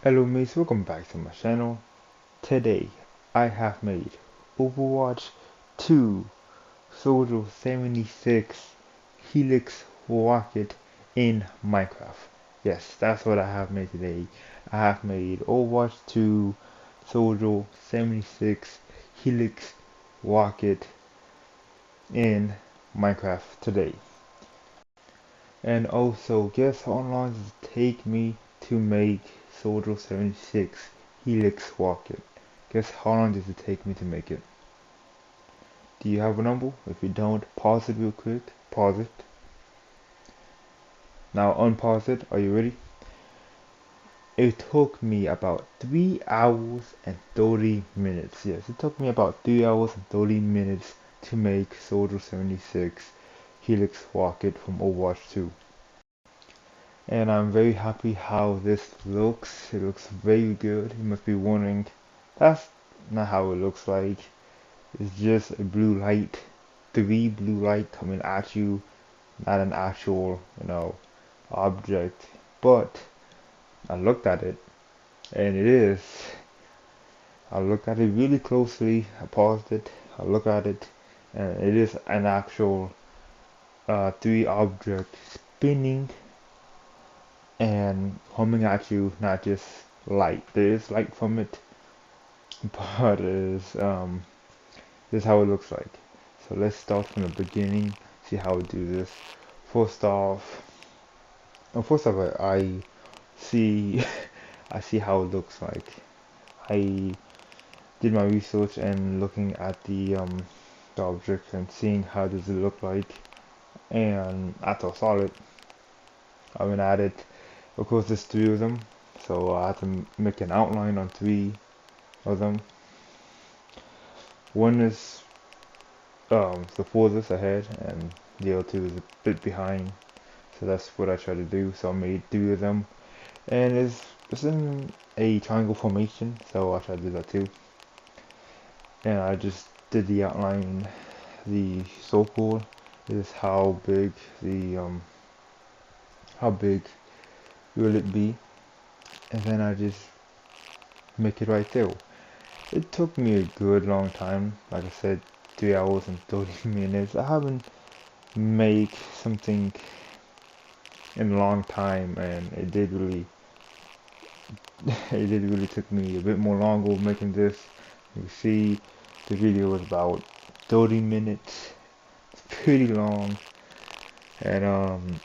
Hello mates, welcome back to my channel. Today I have made Overwatch 2 Soldier 76 Helix Rocket in Minecraft. Yes, that's what I have made today. I have made Overwatch 2 Soldier 76 Helix Rocket in Minecraft today. And also, guess how long does it take me to make Soldier 76 Helix Rocket? Guess how long does it take me to make it? Do you have a number? If you don't, pause it real quick. Pause it. Now unpause it. Are you ready? It took me about 3 hours and 30 minutes. Yes, it took me about 3 hours and 30 minutes to make Soldier 76 Helix Rocket from Overwatch 2. And I'm very happy how this looks. It looks very good. You must be wondering, that's not how it looks like. It's just a blue light, three blue light coming at you, not an actual, object. But I looked at it, and it is. I looked at it really closely. I paused it. I looked at it, and it is an actual three object spinning and coming at you, not just light. There is light from it, but it is this is how it looks like. So let's start from the beginning, see how we do this. First off, I see I see how it looks like. I did my research and looking at the object and seeing how does it look like, and after I saw it, I went at it. Of course, there's three of them, so I had to make an outline on three of them. One is the furthest ahead, and the other two is a bit behind. So that's what I tried to do. So I made three of them, and it's in a triangle formation. So I tried to do that too. And I just did the outline. The circle is how big will it be, and then I just make it right there. It took me a good long time. Like I said, 3 hours and 30 minutes. I haven't made something in a long time, and it did really took me a bit more longer making this. You see, the video was about 30 minutes. It's pretty long, and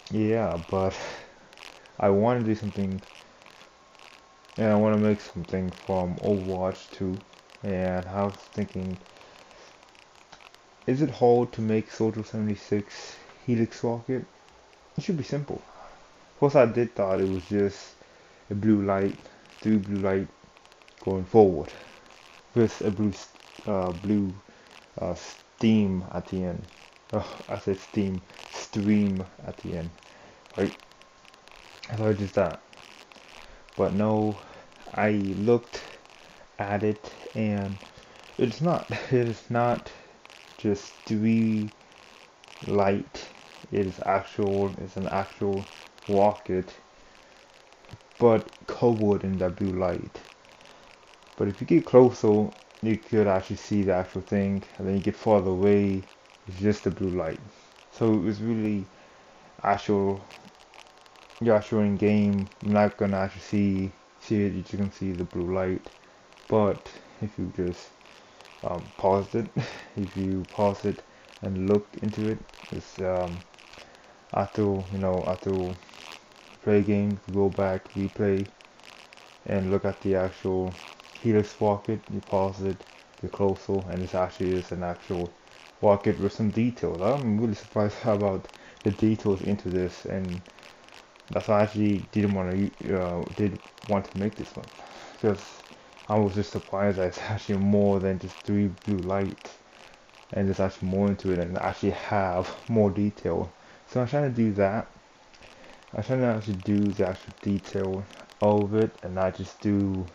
yeah, but I want to do something, and I want to make something from Overwatch 2, and I was thinking, is it hard to make Soldier 76 Helix Rocket? It should be simple. First, I did thought it was just a blue light, three blue light going forward with a blue steam at the end. Oh, I said steam, stream at the end. Right? I thought just that. But no, I looked at it and it's not. It is not just three light. It is actual. It's an actual rocket, but covered in that blue light. But if you get closer, you could actually see the actual thing, and then you get farther away, it's just the blue light. So it was really actual. You're actually in game. You're not gonna actually see it. You just gonna see the blue light. But if you just pause it, if you pause it and look into it, it's after play game, go back, replay, and look at the actual helix rocket. You pause it, get closer, and it's actually is an actual rocket with some details. I'm really surprised about the details into this, and that's why I actually did want to make this one, because I was just surprised that it's actually more than just three blue lights, and there's actually more into it, and actually have more detail. So I'm trying to do that. I'm trying to actually do the actual detail of it, and not just do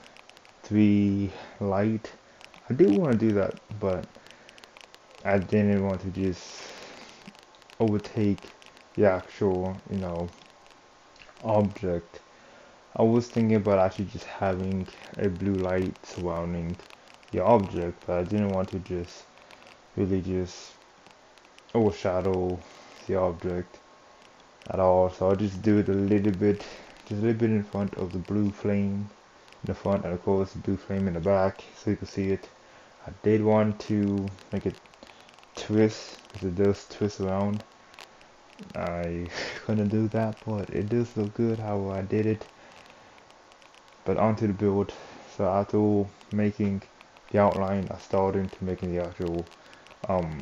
three light. I do want to do that, but I didn't want to just overtake the actual, object. I was thinking about actually just having a blue light surrounding the object, but I didn't want to just really just overshadow the object at all. So I'll just do it a little bit, just a little bit in front of the blue flame in the front, and of course the blue flame in the back, so you can see it. I did want to make it twist, because it does twist around. I couldn't do that, but it does look good how I did it. But onto the build. So after making the outline, I started to making um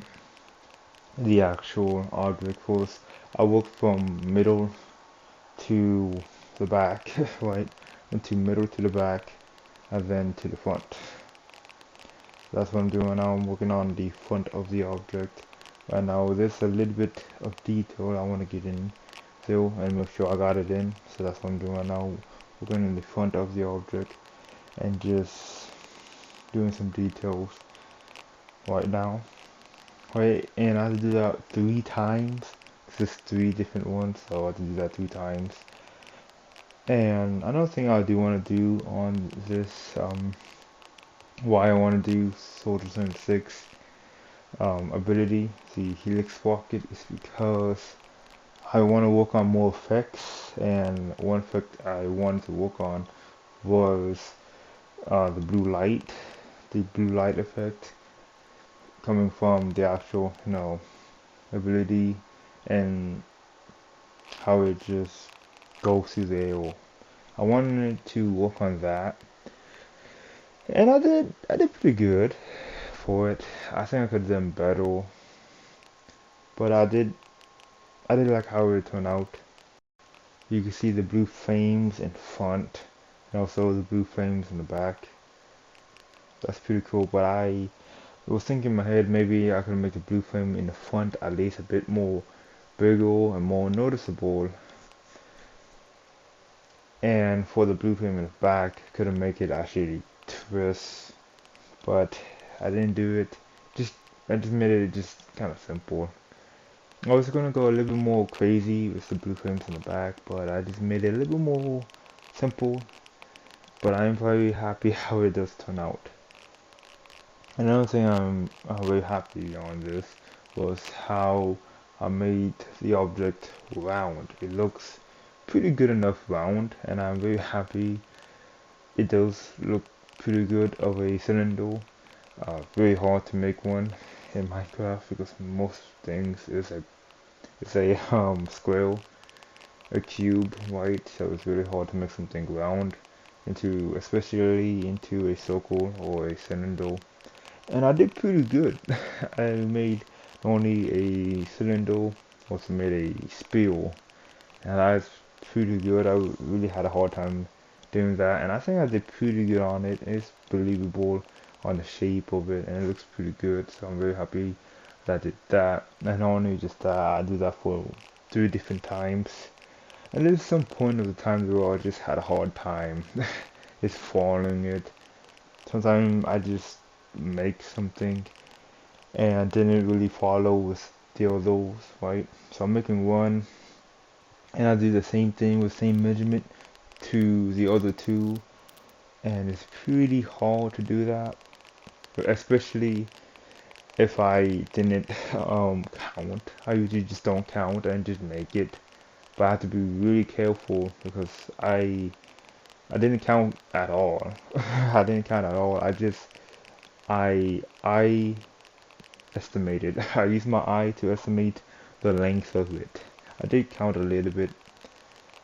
the actual object first. I worked from middle to the back, right? Into middle to the back, and then to the front. That's what I'm doing now. I'm working on the front of the object. Right now, there's a little bit of detail I want to get in still and make sure I got it in. So that's what I'm doing right now. Working in the front of the object and just doing some details right now. Right, and I have to do that 3 times. It's just 3 different ones, so I have to do that 3 times. And another thing I do want to do on this, why I want to do Soldier 76 ability, the helix rocket, is because I want to work on more effects, and one effect I wanted to work on was the blue light effect coming from the actual, ability, and how it just goes through the air. I wanted to work on that, and I did pretty good for it. I think I could have done better, but I did like how it turned out. You can see the blue flames in front, and also the blue flames in the back. That's pretty cool, but I was thinking in my head maybe I could make the blue flame in the front at least a bit more bigger and more noticeable, and for the blue flame in the back could have make it actually twist, but I didn't do it. I just made it just kind of simple. I was gonna go a little bit more crazy with the blue flames in the back, but I just made it a little bit more simple. But I'm very happy how it does turn out. Another thing I'm very happy on this was how I made the object round. It looks pretty good enough round, and I'm very happy it does look pretty good of a cylinder. Very hard to make one in Minecraft because most things is a square, a cube, right? So it's really hard to make something round especially into a circle or a cylinder. And I did pretty good. I made not only a cylinder, also made a sphere, and that's pretty good. I really had a hard time doing that, and I think I did pretty good on it. It's believable on the shape of it, and it looks pretty good. So I'm very happy that I did that. And not only just that, I do that for 3 different times. And there's some point of the time where I just had a hard time just following it. Sometimes I just make something and didn't really follow with the others, right? So I'm making one, and I do the same thing with same measurement to the other 2, and it's pretty hard to do that, especially if I didn't count. I usually just don't count and just make it, but I have to be really careful because I didn't count at all. I didn't count at all. I estimated. I used my eye to estimate the length of it. I did count a little bit,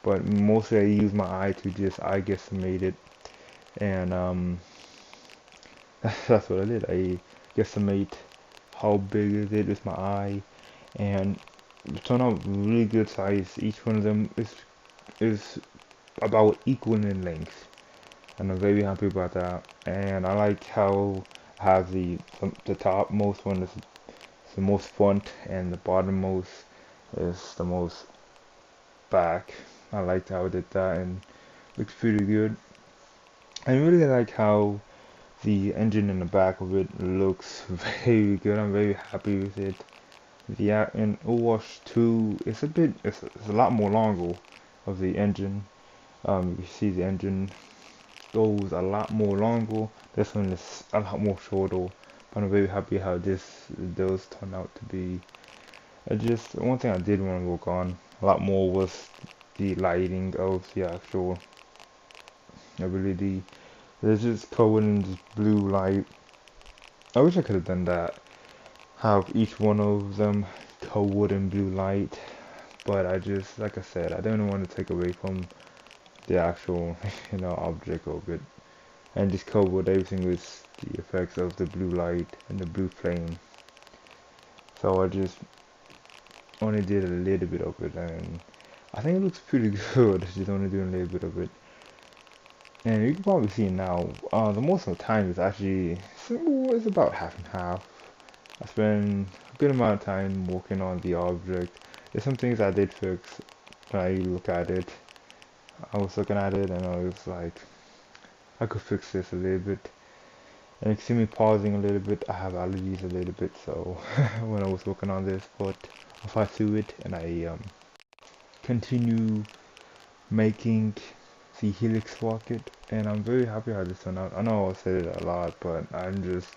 but mostly I used my eye to just I guesstimate it, and that's what I did. I guesstimate how big is it with my eye, and it turned out really good size. Each one of them is about equal in length, and I'm very happy about that. And I like how I have the top most one is the most front, and the bottom most is the most back. I liked how I did that, and looks pretty good. I really like how the engine in the back of it looks very good. I'm very happy with it. In Overwatch 2, it's a lot more longer of the engine, You see the engine goes a lot more longer. This one is a lot more shorter. I'm very happy how this does turn out to be. Just one thing I did want to work on a lot more was the lighting of the actual ability. It's just covered in this blue light. I wish I could have done that. Have each one of them covered in blue light. But I just, like I said, I don't want to take away from the actual, object of it. And just covered everything with the effects of the blue light and the blue flame. So I just only did a little bit of it, and I think it looks pretty good. Just only doing a little bit of it. And you can probably see now, the most of the time is actually simple. It's about half and half. I spend a good amount of time working on the object. There's some things I did fix when I look at it. I was looking at it and I was like, I could fix this a little bit. And you can see me pausing a little bit. I have allergies a little bit, so when I was working on this, but I fight through it and I continue making the helix rocket, and I'm very happy how this turned out. I know I said it a lot, but I'm just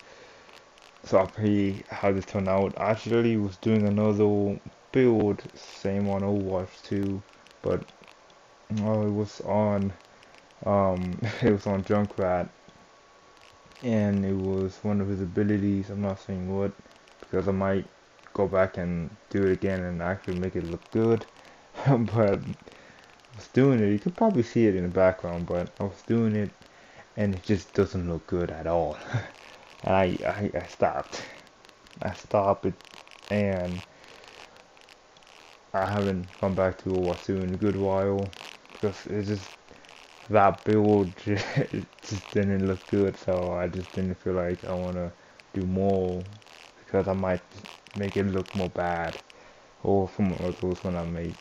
so happy how this turned out. I actually was doing another build, same on Overwatch 2, but it was on it was on Junkrat, and it was one of his abilities. I'm not saying what, because I might go back and do it again and actually make it look good. But I was doing it. You could probably see it in the background, but I was doing it, and it just doesn't look good at all. And I stopped. I stopped it, and I haven't gone back to Overwatch 2 in a good while because it's just that build it just didn't look good. So I just didn't feel like I want to do more because I might make it look more bad, or from those one I made.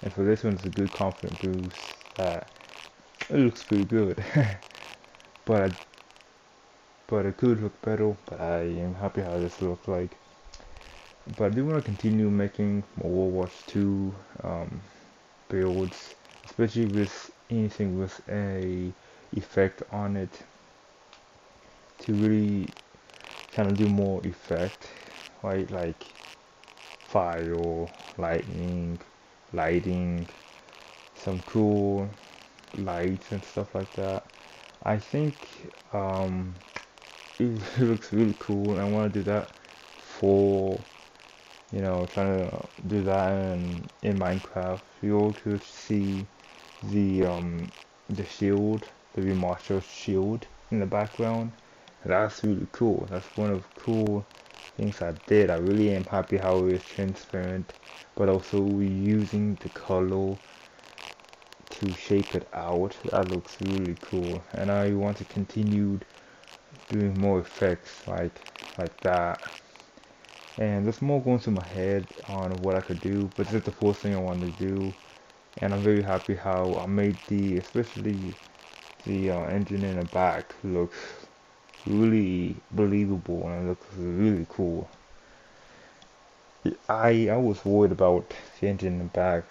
And for this one, it's a good confidence boost. It looks pretty good, but but it could look better. But I am happy how this looks like. But I do want to continue making more Overwatch 2 builds, especially with anything with a effect on it, to really kind of do more effect, right? Like fire, lightning, lighting, some cool lights and stuff like that. I think it looks really cool. I want to do that for, trying to do that in Minecraft. You'll could see the shield, the remastered shield in the background. That's really cool. That's one of the cool things I did. I really am happy how it's transparent, but also using the color to shape it out. That looks really cool, and I want to continue doing more effects like that. And there's more going through my head on what I could do, but this is the first thing I wanted to do. And I'm very happy how I made especially the engine in the back looks really believable, and it looks really cool. I was worried about the engine in the back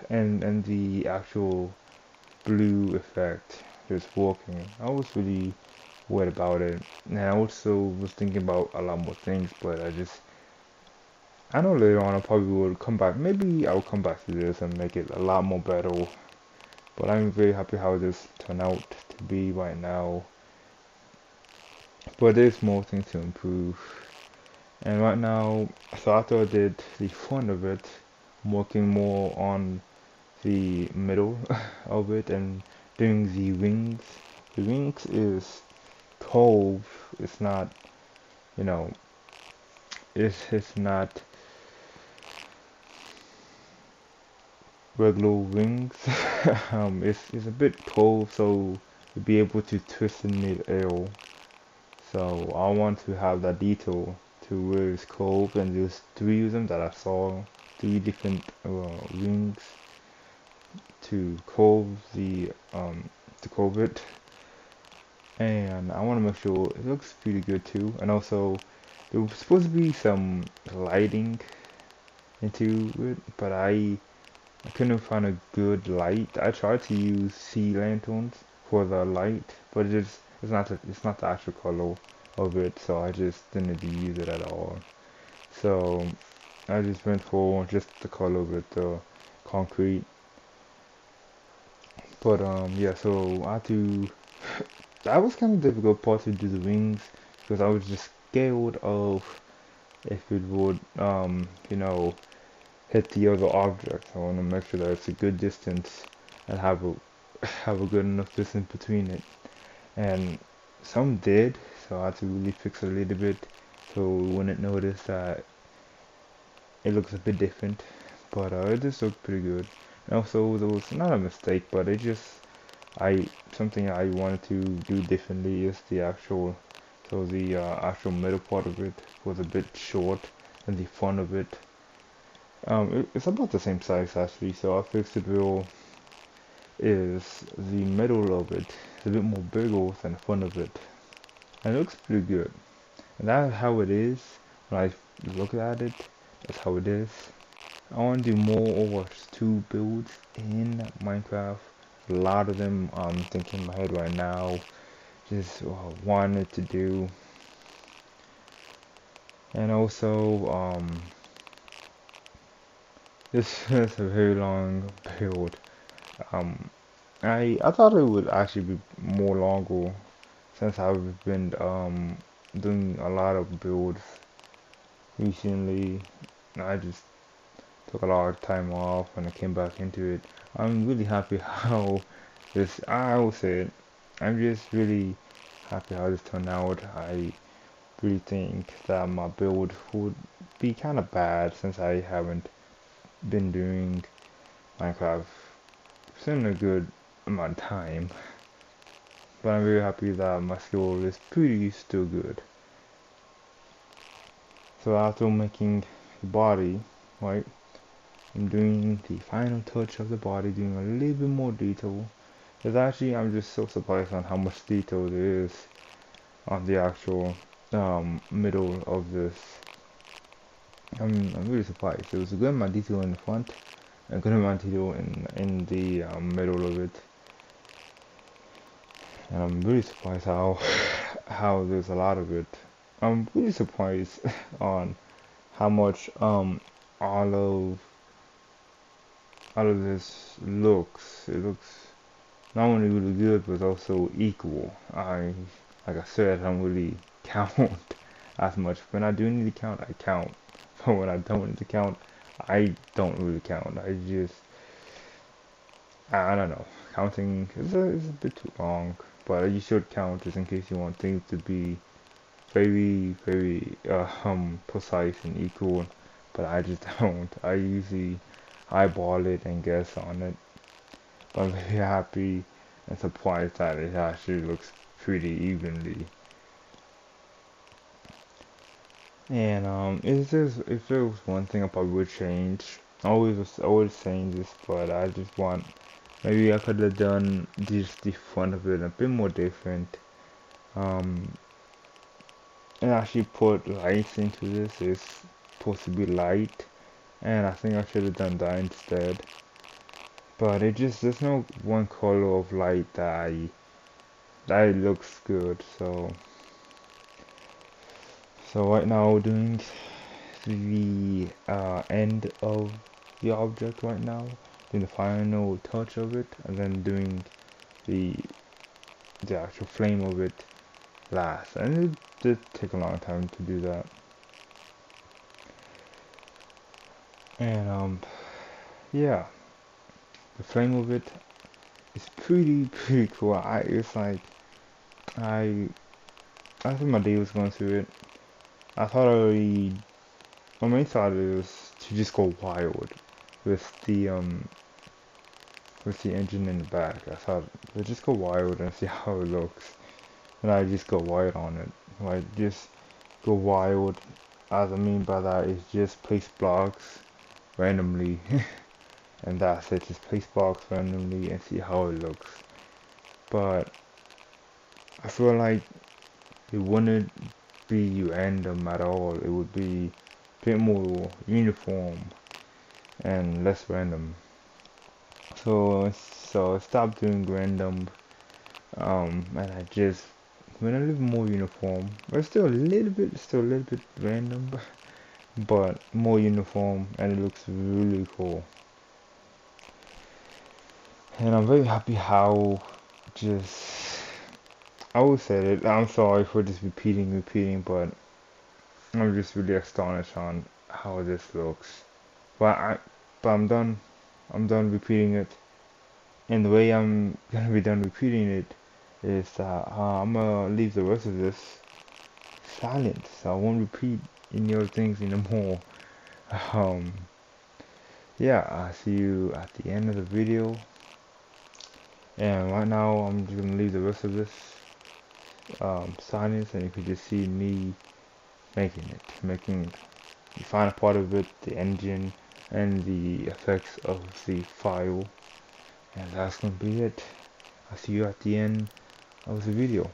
and the actual blue effect just working. I was really worried about it, and I also was thinking about a lot more things, but I know later on I probably will come back. Maybe I'll come back to this and make it a lot more better. But I'm very happy how this turned out to be right now. But there's more things to improve. And right now, so after I did the front of it, I'm working more on the middle of it and doing the wings. The wings is curved. It's not, you know, it's not regular wings. It's a bit curved, so you'll be able to twist in mid-air. So I want to have that detail to where it's curved, and there's three of them that I saw, three different wings to curve it, and I want to make sure it looks pretty good too. And also there was supposed to be some lighting into it, but I I couldn't find a good light. I tried to use sea lanterns for the light, but it's not the actual color of it, so I just didn't use it at all. So I just went for just the color with the concrete. But yeah, so I had to. That was kind of difficult part to do the wings because I was just scared of if it would hit the other object. I want to make sure that it's a good distance and have a good enough distance between it. And some did, so I had to really fix it a little bit so we wouldn't notice that it looks a bit different. But it just looked pretty good. And also there was not a mistake, but it just something I wanted to do differently is the actual middle part of it was a bit short and the front of it. It's about the same size actually, so I fixed it real is the middle of it is a bit more bigger than the front of it. And it looks pretty good. And that's how it is. When I look at it, that's how it is. I want to do more Overwatch 2 builds in Minecraft. A lot of them I'm thinking in my head right now. Just wanted to do. And also, this is a very long build. I thought it would actually be more longer since I've been doing a lot of builds recently. I just took a lot of time off and I came back into it. I'm really happy how I will say it, I'm just really happy how this turned out. I really think that my build would be kind of bad since I haven't been doing Minecraft in a good amount of time. But I'm very happy that my skill is pretty still good. So after making the body, right, I'm doing the final touch of the body, doing a little bit more detail. Because actually I'm just so surprised on how much detail there is on the actual middle of this. I'm really surprised. It was a good amount of detail in the front, and a good amount of detail in the middle of it. And I'm really surprised how there's a lot of it. I'm really surprised on how much all of this looks. It looks not only really good but also equal. Like I said, I don't really count as much. When I do need to count, I count. But when I don't need to count, I don't really count. I don't know. Counting is a bit too long, but you should count just in case you want things to be very, very precise and equal. But I just don't. I usually eyeball it and guess on it. But I'm very happy and surprised that it actually looks pretty evenly. And if there was one thing I probably would change, I always saying this, but I just want maybe I could have done just the front of it a bit more different. Um, and actually put lights into this. It's supposed to be light, and I think I should have done that instead. But there's no one color of light that it looks good. So right now we're doing the end of the object right now, doing the final touch of it, and then doing the actual flame of it last. And it did take a long time to do that. And yeah, the flame of it is pretty cool. It's like I I think my day was going through it. I thought my main thought is to just go wild with the engine in the back. I thought let's just go wild and see how it looks. And I just go wild on it. Like just go wild. As I mean by that is just place blocks randomly and that's it. Just place blocks randomly and see how it looks. But I feel like it wouldn't be random at all. It would be a bit more uniform and less random. So I stopped doing random, and I just went a little more uniform. But still a little bit random, but more uniform, and it looks really cool. And I'm very happy how just I will say it. I'm sorry for just repeating, but I'm just really astonished on how this looks. But I'm done. I'm done repeating it. And the way I'm gonna be done repeating it is that I'm gonna leave the rest of this silent. So I won't repeat any other things anymore. Um, yeah, I'll see you at the end of the video. And right now, I'm just gonna leave the rest of this silence, and you can just see me making the final part of it, the engine, and the effects of the file. And that's gonna be it. I'll see you at the end of the video.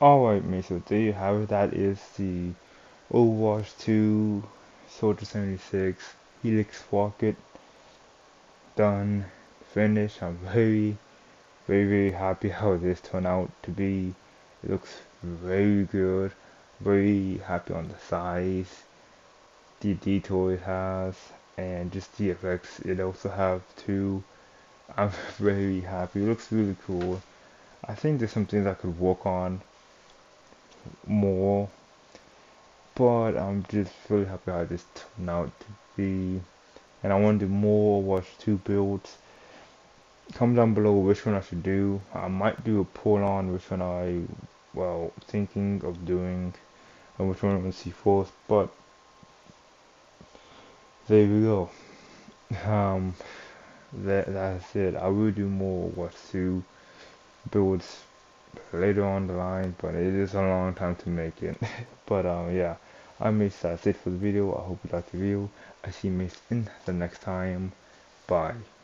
Alright, mate, so there you have it. That is the Overwatch 2 Soldier 76 Helix Rocket done, finished. I'm very happy how this turned out to be. It looks very good. Very happy on the size, the detail it has, and just the effects it also have too. I'm very happy. It looks really cool. I think there's some things I could work on more, but I'm just really happy how this turned out to be. And I want to do more Watch 2 builds. Comment down below which one I should do. I might do a poll on which one thinking of doing and which one I want to see first. But there we go. Um, that's it. I will do more Watch 2 builds later on the line, but it is a long time to make it. But yeah, that's it for the video. I hope you liked the video. I see you in the next time. Bye.